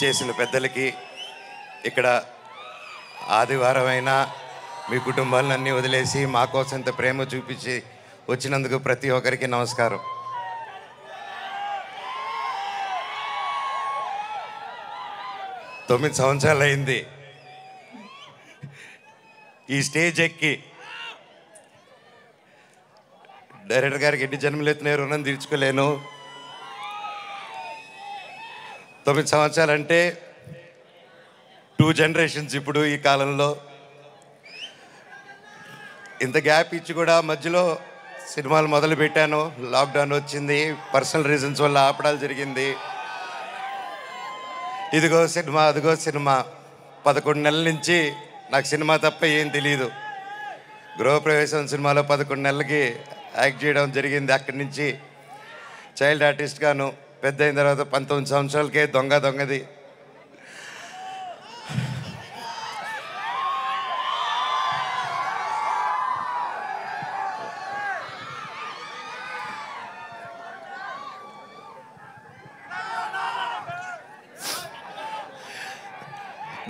ఇచ్చేసిన పెద్దలకి, ఇక్కడ ఆదివారమైనా మీ కుటుంబాలన్నీ వదిలేసి మా కోసం ఇంత ప్రేమ చూపించి వచ్చినందుకు ప్రతి ఒక్కరికి నమస్కారం. తొమ్మిది సంవత్సరాలు అయింది ఈ స్టేజ్ ఎక్కి. డైరెక్టర్ గారికి ఎన్ని జన్మలు ఎత్తిన రుణం తీర్చుకోలేను. 9 సంవత్సరాలు అంటే 2 జనరేషన్స్. ఇప్పుడు ఈ కాలంలో ఇంత గ్యాప్ ఇచ్చి కూడా మధ్యలో సినిమాలు మొదలు పెట్టాను. లాక్డౌన్ వచ్చింది, పర్సనల్ రీజన్స్ వల్ల ఆపడాలు జరిగింది. ఇదిగో సినిమా, అదిగో సినిమా. 11 నెలల నుంచి నాకు సినిమా తప్ప ఏం తెలియదు. గృహప్రవేశం సినిమాలో 11 నెలలకి యాక్ట్ చేయడం జరిగింది. అక్కడి నుంచి చైల్డ్ ఆర్టిస్ట్గాను, పెద్ద అయిన తర్వాత 19 సంవత్సరాలకే దొంగది.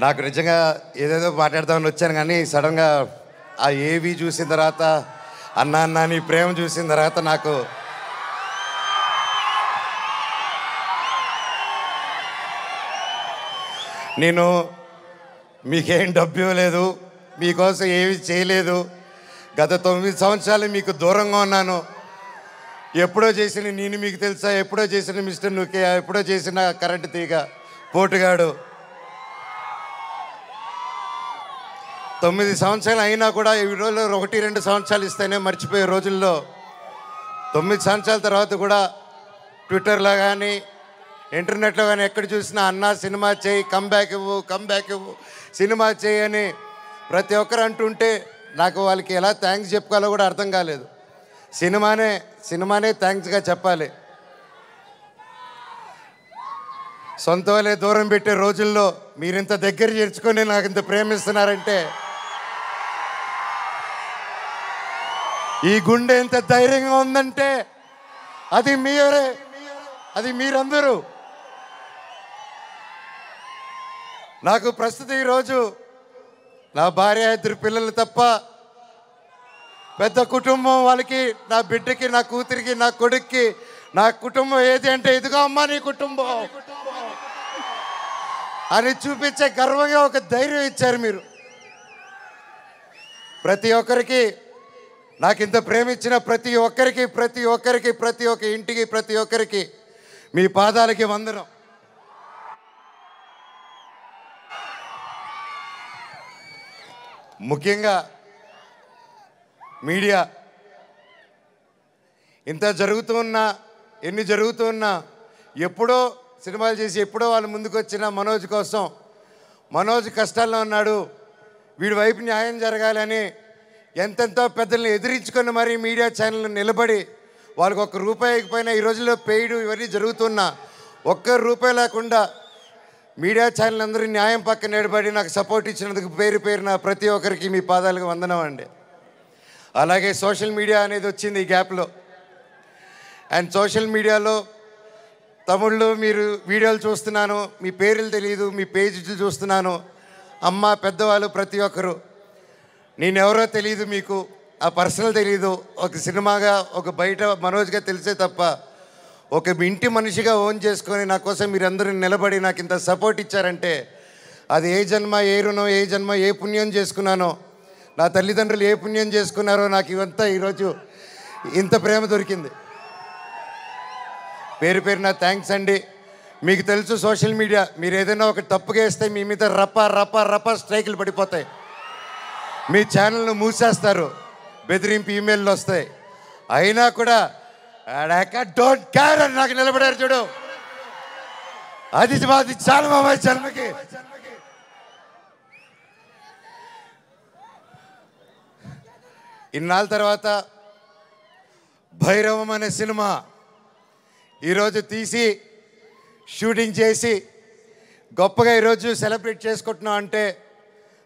నాకు నిజంగా ఏదేదో మాట్లాడదామని వచ్చాను, కానీ సడన్గా ఆ ఏవి చూసిన తర్వాత, అన్నా నీ ప్రేమ చూసిన తర్వాత నాకు నేను మీకేం డబ్బు ఇవ్వలేదు, మీకోసం ఏమి చేయలేదు. గత 9 సంవత్సరాలు మీకు దూరంగా ఉన్నాను. ఎప్పుడో చేసిన నేను మీకు తెలుసా, ఎప్పుడో చేసిన మిస్టర్ నుకే, ఎప్పుడో చేసిన కరెంటు తీగ పోటుగాడు. 9 సంవత్సరాలు అయినా కూడా ఈ రోజుల్లో 1-2 సంవత్సరాలు ఇస్తేనే మర్చిపోయే రోజుల్లో 9 సంవత్సరాల తర్వాత కూడా ట్విట్టర్లో కానీ ఇంటర్నెట్లో కానీ ఎక్కడ చూసినా అన్నా సినిమా చేయి, కమ్బ్యాక్ ఇవ్వు, సినిమా చేయి అని ప్రతి ఒక్కరు అంటుంటే నాకు వాళ్ళకి ఎలా థ్యాంక్స్ చెప్పుకోవాలో కూడా అర్థం కాలేదు. సినిమానే థ్యాంక్స్గా చెప్పాలి. సొంత వాళ్ళే దూరం పెట్టే రోజుల్లో మీరింత దగ్గర చేర్చుకొని నాకు ఇంత ప్రేమిస్తున్నారంటే, ఈ గుండె ఎంత ధైర్యంగా ఉందంటే అది మీరే, అది మీరందరూ. నాకు ప్రస్తుతం ఈరోజు నా భార్య, 2 పిల్లలు తప్ప పెద్ద కుటుంబం. వాళ్ళకి, నా బిడ్డకి, నా కూతురికి, నా కొడుక్కి నా కుటుంబం ఏది అంటే ఇదిగో అమ్మా నీ కుటుంబం అని చూపించే గర్వంగా ఒక ధైర్యం ఇచ్చారు మీరు. ప్రతి ఒక్కరికి, నాకు ఇంత ప్రేమించిన ప్రతి ఒక్క ఇంటికి, ప్రతి ఒక్కరికి మీ పాదాలకి వందనం. ముఖ్యంగా మీడియా, ఇంత జరుగుతున్నా, ఎన్ని జరుగుతున్నా, ఎప్పుడో సినిమాలు చేసి ఎప్పుడో వాళ్ళు ముందుకు వచ్చిన మనోజ్ కోసం, మనోజ్ కష్టాల్లో ఉన్నాడు, వీడి వైపు న్యాయం జరగాలని ఎంతెంతో పెద్దల్ని ఎదిరించుకొని మరీ మీడియా ఛానల్ నిలబడి వాళ్ళకి ₹1 ఇకపోయినా ఈ రోజుల్లో పెయిడ్ ఇవన్నీ జరుగుతున్నా ₹1 లేకుండా మీడియా ఛానల్ అందరూ న్యాయం పక్కన నిలబడి నాకు సపోర్ట్ ఇచ్చినందుకు పేరున ప్రతి ఒక్కరికి మీ పాదాలకు వందనం అండి. అలాగే సోషల్ మీడియా అనేది వచ్చింది ఈ గ్యాప్లో. అండ్ సోషల్ మీడియాలో తమ్ముళ్ళు మీరు వీడియోలు చూస్తున్నాను, మీ పేర్లు తెలియదు, మీ పేజీలు చూస్తున్నాను. అమ్మ, పెద్దవాళ్ళు ప్రతి ఒక్కరు, నేనెవరో తెలియదు, మీకు ఆ పర్సనల్ తెలియదు. ఒక సినిమాగా, ఒక బయట మనోజ్గా తెలిసే తప్ప ఒక ఇంటి మనిషిగా ఓన్ చేసుకొని నా కోసం మీరందరూ నిలబడి నాకు ఇంత సపోర్ట్ ఇచ్చారంటే అది ఏ జన్మ, ఏ రుణం, ఏ జన్మ, ఏ పుణ్యం చేసుకున్నానో, నా తల్లిదండ్రులు ఏ పుణ్యం చేసుకున్నారో నాకు ఇవంతా ఈరోజు ఇంత ప్రేమ దొరికింది. పేరున థ్యాంక్స్ అండి. మీకు తెలుసు సోషల్ మీడియా, మీరు ఏదైనా ఒక తప్పుగా వేస్తే మీ మీద రప స్ట్రైకులు పడిపోతాయి, మీ ఛానల్ను మూసేస్తారు, బెదిరింపు ఈమెయిల్లు వస్తాయి. అయినా కూడా డోంట్ కేర్ అని నాకు నిలబడారు చూడు, అది చాలా మా జన్మకి. ఇన్నాళ్ళ తర్వాత భైరవం అనే సినిమా ఈరోజు తీసి షూటింగ్ చేసి గొప్పగా ఈరోజు సెలబ్రేట్ చేసుకుంటున్నాం అంటే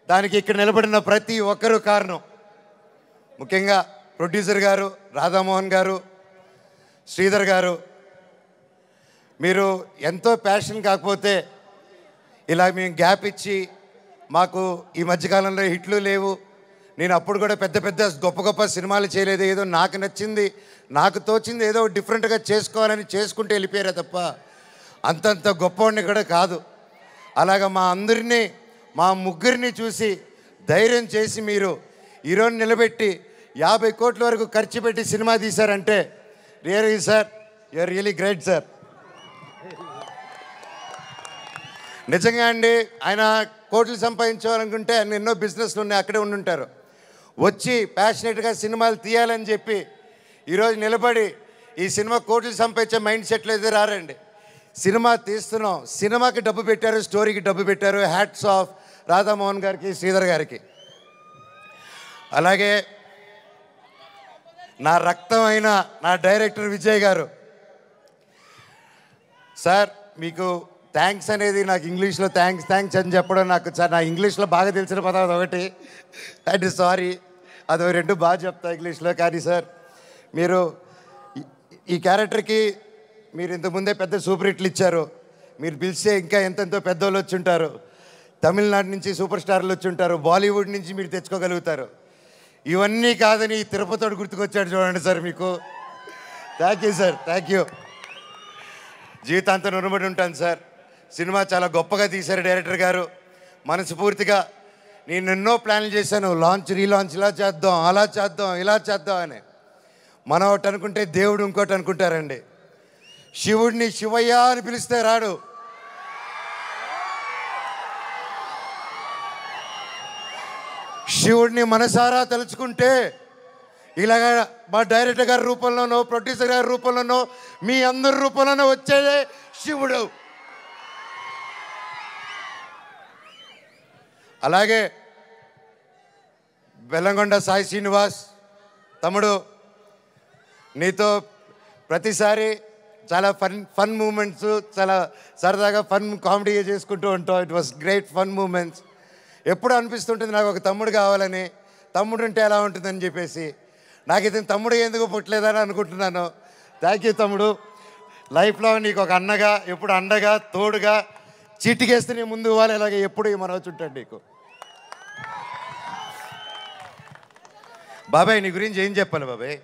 దానికి ఇక్కడ నిలబడిన ప్రతి ఒక్కరూ కారణం. ముఖ్యంగా ప్రొడ్యూసర్ గారు, రాధామోహన్ గారు, శ్రీధర్ గారు, మీరు ఎంతో ప్యాషన్ కాకపోతే ఇలా మేము గ్యాప్ ఇచ్చి మాకు ఈ మధ్యకాలంలో హిట్లు లేవు, నేను అప్పుడు కూడా పెద్ద పెద్ద గొప్ప గొప్ప సినిమాలు చేయలేదు, ఏదో నాకు నచ్చింది నాకు తోచింది ఏదో డిఫరెంట్గా చేసుకోవాలని చేసుకుంటూ వెళ్ళిపోయారే తప్ప అంతంత గొప్పవాడిని కూడా కాదు. అలాగ మా అందరినీ మా ముగ్గురిని చూసి ధైర్యం చేసి మీరు ఈరోజు నిలబెట్టి 50 కోట్ల వరకు ఖర్చు పెట్టి సినిమా తీశారంటే really sir you are really great sir. నిజంగా అండి, ఆయన కోట్లు సంపాదించాలనుకుంటే ఆయన ఎన్నో బిజినెస్లు ఉన్నాయి, అక్కడే ఉండుంటారు. వచ్చి ప్యాషనెట్గా సినిమాలు తీయాలని చెప్పి ఈరోజు నిలబడి ఈ సినిమా కోట్లు సంపాదించే మైండ్ సెట్లు అయితే రారండి. సినిమా తీస్తున్నాం, సినిమాకి డబ్బు పెట్టారు, స్టోరీకి డబ్బు పెట్టారు. హ్యాట్స్ ఆఫ్ రాధామోహన్ గారికి, శ్రీధర్ గారికి. అలాగే నా రక్తం అయిన నా డైరెక్టర్ విజయ్ గారు. సార్ మీకు థ్యాంక్స్ అనేది నాకు ఇంగ్లీష్లో థ్యాంక్స్ అని చెప్పడం నాకు నా ఇంగ్లీష్లో బాగా తెలిసిన పదం అదొకటి, అండ్ సారీ అదో 2 బాగా చెప్తా ఇంగ్లీష్లో. కానీ సార్ మీరు ఈ క్యారెక్టర్కి మీరు ఇంతకుముందే పెద్ద సూపర్ హిట్లు ఇచ్చారు, మీరు పిలిస్తే ఇంకా ఎంతెంతో పెద్దోళ్ళు వచ్చి ఉంటారు, తమిళనాడు నుంచి సూపర్ స్టార్లు వచ్చి ఉంటారు, బాలీవుడ్ నుంచి మీరు తెచ్చుకోగలుగుతారు. ఇవన్నీ కాదని తిరుపతితో గుర్తుకొచ్చాడు చూడండి సార్, మీకు thank you sir, thank you. జీవితాంతం రుణపడి ఉంటాను సార్. సినిమా చాలా గొప్పగా తీశారు డైరెక్టర్ గారు. మనస్ఫూర్తిగా నేను ఎన్నో ప్లాన్లు చేశాను, లాంచ్ రీలాంచ్ ఇలా చేద్దాం, అలా చేద్దాం, ఇలా చేద్దాం అని. మనం ఒకటి అనుకుంటే దేవుడు ఇంకోటి అనుకుంటారండి. శివుడిని శివయ్య అని పిలిస్తే రాడు, శివుడిని మనసారా తలుచుకుంటే ఇలాగా మా డైరెక్టర్ గారి రూపంలోనో ప్రొడ్యూసర్ గారి రూపంలోనో మీ అందరి రూపంలోనో వచ్చేదే శివుడు. అలాగే బెల్లంకొండ సాయి శ్రీనివాస్ తమ్ముడు, నీతో ప్రతిసారి చాలా ఫన్ మూమెంట్స్, చాలా సరదాగా ఫన్ కామెడీ చేసుకుంటూ ఉంటాం. It was great fun moments. ఎప్పుడు అనిపిస్తుంటుంది నాకు ఒక తమ్ముడు కావాలని, తమ్ముడు ఉంటే ఎలా ఉంటుందని చెప్పేసి. నాకు ఇతను తమ్ముడు ఎందుకు పుట్టలేదని అనుకుంటున్నాను. థ్యాంక్ యూ తమ్ముడు. లైఫ్లో నీకు ఒక అన్నగా, ఎప్పుడు అండగా, తోడుగా, చీటికేస్తే నీ ముందు ఇవ్వాలి, ఇలాగే ఎప్పుడు ఈ మనవచ్చు ఉంటాడు నీకు. బాబాయ్ నీ గురించి ఏం చెప్పాలి బాబాయ్?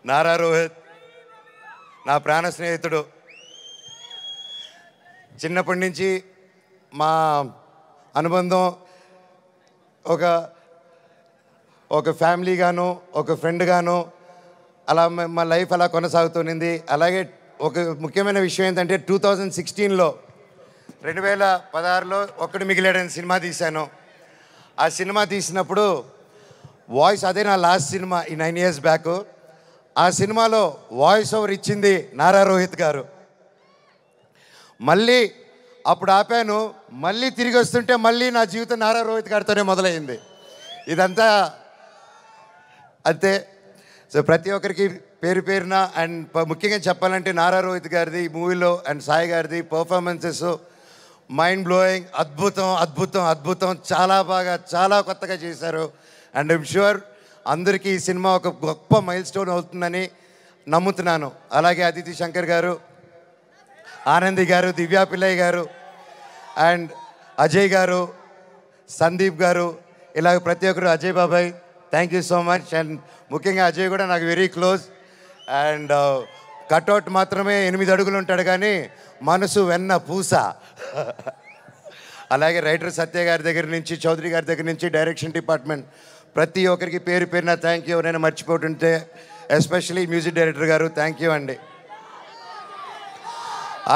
నారా రోహిత్ నా ప్రాణ స్నేహితుడు. చిన్నప్పటి నుంచి మా అనుబంధం ఒక ఫ్యామిలీగాను, ఒక ఫ్రెండ్గాను అలా మా లైఫ్ అలా కొనసాగుతుంది. అలాగే ఒక ముఖ్యమైన విషయం ఏంటంటే 2016లో 2016లో ఒక్కడు మిగిలాడని సినిమా తీశాను. ఆ సినిమా తీసినప్పుడు వాయిస్, అదే నా లాస్ట్ సినిమా ఈ 9 years బ్యాక్. ఆ సినిమాలో వాయిస్ ఓవర్ ఇచ్చింది నారా రోహిత్ గారు. మళ్ళీ అప్పుడు ఆపాను, మళ్ళీ తిరిగి వస్తుంటే మళ్ళీ నా జీవితం నారా రోహిత్ గారితోనే మొదలైంది. ఇదంతా అంతే. సో ప్రతి ఒక్కరికి పేరు పేరున అండ్ ముఖ్యంగా చెప్పాలంటే నారా రోహిత్ గారిది ఈ మూవీలో అండ్ సాయి గారిది పర్ఫార్మెన్సెస్ మైండ్ బ్లోయింగ్, అద్భుతం అద్భుతం అద్భుతం. చాలా బాగా, చాలా కొత్తగా చేశారు. అండ్ ఐమ్ షూర్ అందరికీ ఈ సినిమా ఒక గొప్ప మైల్ స్టోన్ అవుతుందని నమ్ముతున్నాను. అలాగే అదితి శంకర్ గారు, ఆనంది గారు, దివ్యా పిల్లయ్య గారు అండ్ అజయ్ గారు, సందీప్ గారు, ఇలాగ ప్రతి ఒక్కరు, అజయ్ బాబాయ్ thank you so much. And ముఖ్యంగా అజయ్ కూడా నాకు వెరీ క్లోజ్. అండ్ కట్అవుట్ మాత్రమే 8 అడుగులు ఉంటాడు కానీ మనసు వెన్న పూస. అలాగే రైటర్ సత్య గారి దగ్గర నుంచి, చౌదరి గారి దగ్గర నుంచి, డైరెక్షన్ డిపార్ట్మెంట్ ప్రతి ఒక్కరికి పేరు పేరున థ్యాంక్ యూ. ఎవరైనా మర్చిపోతుంటే ఎస్పెషలీ మ్యూజిక్ డైరెక్టర్ గారు థ్యాంక్ యూ అండి.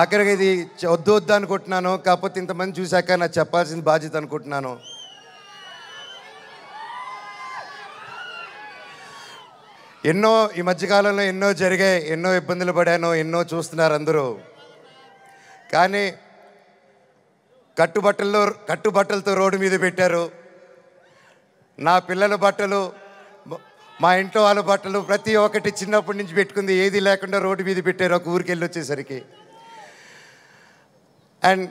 ఆఖరికి ఇది వద్దు అనుకుంటున్నాను, కాకపోతే ఇంతమంది చూశాక నాకు చెప్పాల్సిన బాధ్యత అనుకుంటున్నాను. ఎన్నో ఈ మధ్యకాలంలో ఎన్నో జరిగాయి, ఎన్నో ఇబ్బందులు పడాను, ఎన్నో చూస్తున్నారు అందరూ. కానీ కట్టుబట్టలతో రోడ్డు మీద పెట్టారు. నా పిల్లల బట్టలు, మా ఇంట్లో వాళ్ళ బట్టలు ప్రతి ఒక్కటి చిన్నప్పటి నుంచి పెట్టుకుంది ఏది లేకుండా రోడ్డు మీద పెట్టారు ఒక ఊరికి వెళ్ళి వచ్చేసరికి. అండ్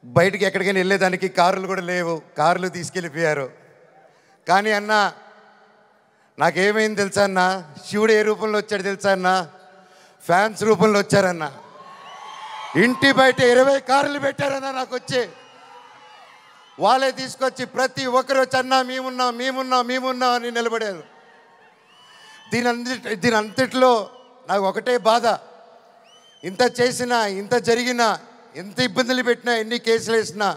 బయటికి ఎక్కడికైనా వెళ్ళేదానికి కార్లు కూడా లేవు, కార్లు తీసుకెళ్ళిపోయారు. కానీ అన్న నాకేమైంది తెలుసా అన్న, శివుడు ఏ రూపంలో వచ్చాడు తెలుసా అన్న, ఫ్యాన్స్ రూపంలో వచ్చారన్న. ఇంటి బయట 20 కార్లు పెట్టారన్నా నాకు వచ్చి. వాళ్ళే తీసుకొచ్చి ప్రతి ఒక్కరు వచ్చి అన్నా మేమున్నాం అని నిలబడారు. దీని అంతట్లో నాకు ఒకటే బాధ, ఇంత చేసినా, ఇంత జరిగినా, ఎంత ఇబ్బందులు పెట్టినా, ఎన్ని కేసులు వేసినా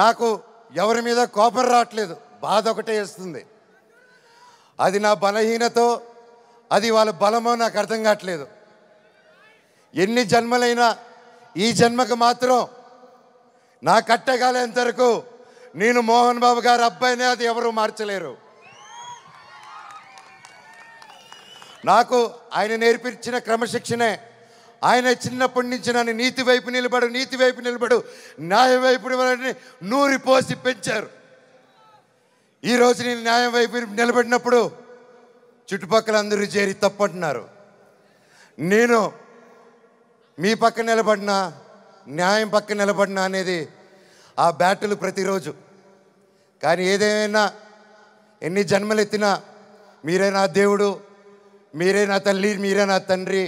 నాకు ఎవరి మీద కోపం రావట్లేదు, బాధ ఒకటే వేస్తుంది. అది నా బలహీనతో, అది వాళ్ళ బలమో నాకు అర్థం కావట్లేదు. ఎన్ని జన్మలైనా ఈ జన్మకు మాత్రం నా కట్టగాలేంత వరకు నేను మోహన్ బాబు గారి అబ్బాయినే, అది ఎవరు మార్చలేరు. నాకు ఆయన నేర్పించిన క్రమశిక్షణే, ఆయన చిన్నప్పటి నుంచి నన్ను నీతి వైపు నిలబడు, న్యాయం వైపు నూరి పోసి పెంచారు. ఈరోజు నేను న్యాయం వైపు నిలబడినప్పుడు చుట్టుపక్కల అందరూ చేరి తప్పంటున్నారు. నేను మీ పక్క నిలబడినా, న్యాయం పక్క నిలబడినా అనేది ఆ బ్యాటిల్ ప్రతిరోజు. కానీ ఏదేమైనా, ఎన్ని జన్మలు ఎత్తినా మీరే నా దేవుడు, మీరే నా తల్లి, మీరే నా తండ్రి.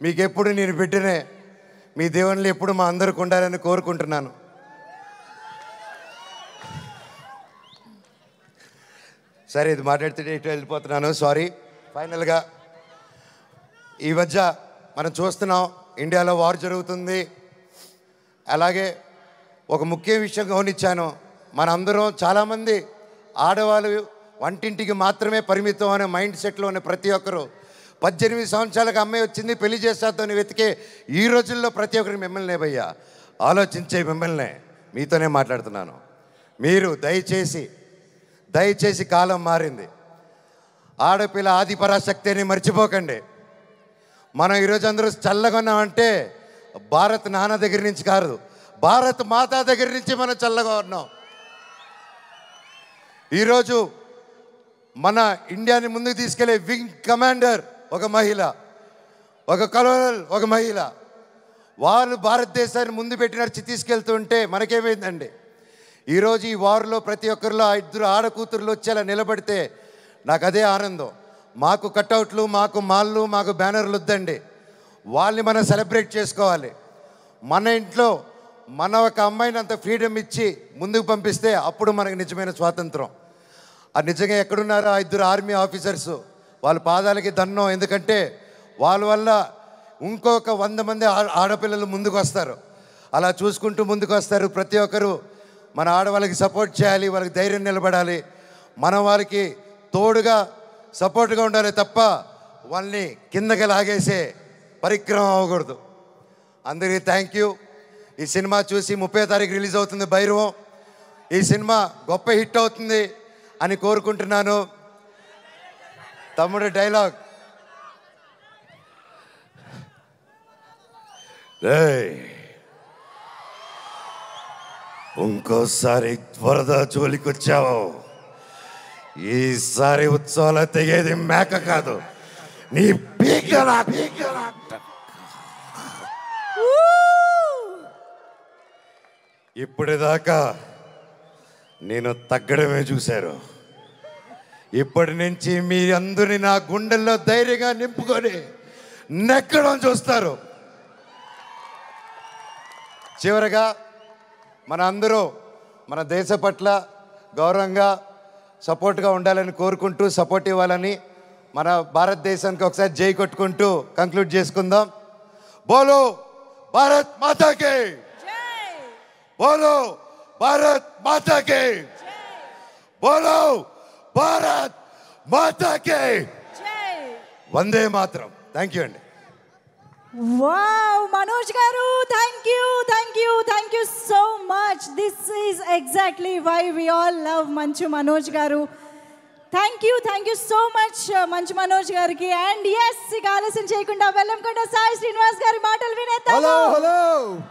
మీకు ఎప్పుడు నేను బిడ్డనే. మీ దేవుళ్ళు ఎప్పుడు మా అందరికి ఉండాలని కోరుకుంటున్నాను. సరే, ఇది మాట్లాడితే ఇటు వెళ్ళిపోతున్నాను, సారీ. ఫైనల్గా ఈ మధ్య మనం చూస్తున్నాం, ఇండియాలో వార్ జరుగుతుంది. అలాగే ఒక ముఖ్య విషయం గమనించాను, మనందరం చాలామంది ఆడవాళ్ళు వంటింటికి మాత్రమే పరిమితం అనే మైండ్ సెట్లో ఉన్న ప్రతి ఒక్కరు 18 సంవత్సరాలకు అమ్మాయి వచ్చింది పెళ్లి చేస్తాతోని వెతికే ఈ రోజుల్లో ప్రతి ఒక్కరికి మిమ్మల్నే భయ్యా, ఆలోచించే మిమ్మల్నే, మీతోనే మాట్లాడుతున్నాను. మీరు దయచేసి కాలం మారింది. ఆడపిల్ల ఆది పరాశక్తి అని మర్చిపోకండి. మనం ఈరోజు అందరూ చల్లగా ఉన్నామంటే భారత్ నాన్న దగ్గర నుంచి కాదు, భారత్ మాతా దగ్గర నుంచి మనం చల్లగా ఉన్నాం. ఈరోజు మన ఇండియాని ముందుకు తీసుకెళ్లే వింగ్ కమాండర్ ఒక మహిళ, ఒక కలోనల్ ఒక మహిళ. వాళ్ళు భారతదేశాన్ని ముందు పెట్టి నడిచి తీసుకెళ్తుంటే మనకేమైందండి? ఈరోజు ఈ వార్లో ప్రతి ఒక్కరిలో 2 ఆడకూతురులు వచ్చేలా నిలబడితే నాకు అదే ఆనందం. మాకు కట్అవుట్లు, మాకు మాళ్ళు, మాకు బ్యానర్లు వద్దండి. వాళ్ళని మనం సెలబ్రేట్ చేసుకోవాలి. మన ఇంట్లో మన ఒక అమ్మాయిని అంత ఫ్రీడమ్ ఇచ్చి ముందుకు పంపిస్తే అప్పుడు మనకు నిజమైన స్వాతంత్రం. అది నిజంగా ఎక్కడున్నారో 2 ఆర్మీ ఆఫీసర్స్, వాళ్ళ పాదాలకి దండం. ఎందుకంటే వాళ్ళ వల్ల ఇంకొక 100 మంది ఆడపిల్లలు ముందుకు వస్తారు. అలా చూసుకుంటూ ముందుకు వస్తారు. ప్రతి ఒక్కరు మన ఆడవాళ్ళకి సపోర్ట్ చేయాలి, వాళ్ళకి ధైర్యం నిలబడాలి. మనం వాళ్ళకి తోడుగా సపోర్ట్గా ఉండాలి తప్ప వాళ్ళని కిందకి లాగేసే పరిక్రమం అవ్వకూడదు. అందరికీ థ్యాంక్ యూ. ఈ సినిమా చూసి 30వ తారీఖు రిలీజ్ అవుతుంది భైరవం. ఈ సినిమా గొప్ప హిట్ అవుతుంది అని కోరుకుంటున్నాను. తమ్ముడు డైలాగ్, ఇంకోసారి వరద జోలికి వచ్చావు, ఈసారి ఉత్సవాలు తెగేది మేక కాదు, నీ పీక. ఇప్పటిదాకా నేను తగ్గడమే చూశారు. ఇప్పటి నుంచి మీ అందరినీ నా గుండెల్లో ధైర్యంగా నింపుకొని నెక్కడం చూస్తారు. చివరగా మన అందరూ మన దేశ పట్ల గౌరవంగా సపోర్ట్గా ఉండాలని కోరుకుంటూ, సపోర్ట్ ఇవ్వాలని, మన భారతదేశానికి ఒకసారి జై కొట్టుకుంటూ కంక్లూడ్ చేసుకుందాం. బోలో భారత్ మాతాకి, బోలో భారత్ మాతాకి, బోలో భారత్ మాతాకి, వందే మాతరం. థ్యాంక్ యూ అండి. Wow, Manoj garu, thank you so much. This is exactly why we all love Manchu Manoj garu. Thank you so much, Manchu Manoj gariki. And yes, Igalasam cheyakunda Vellamkonda Sai Srinivas gari maatalu vinedam. Hello.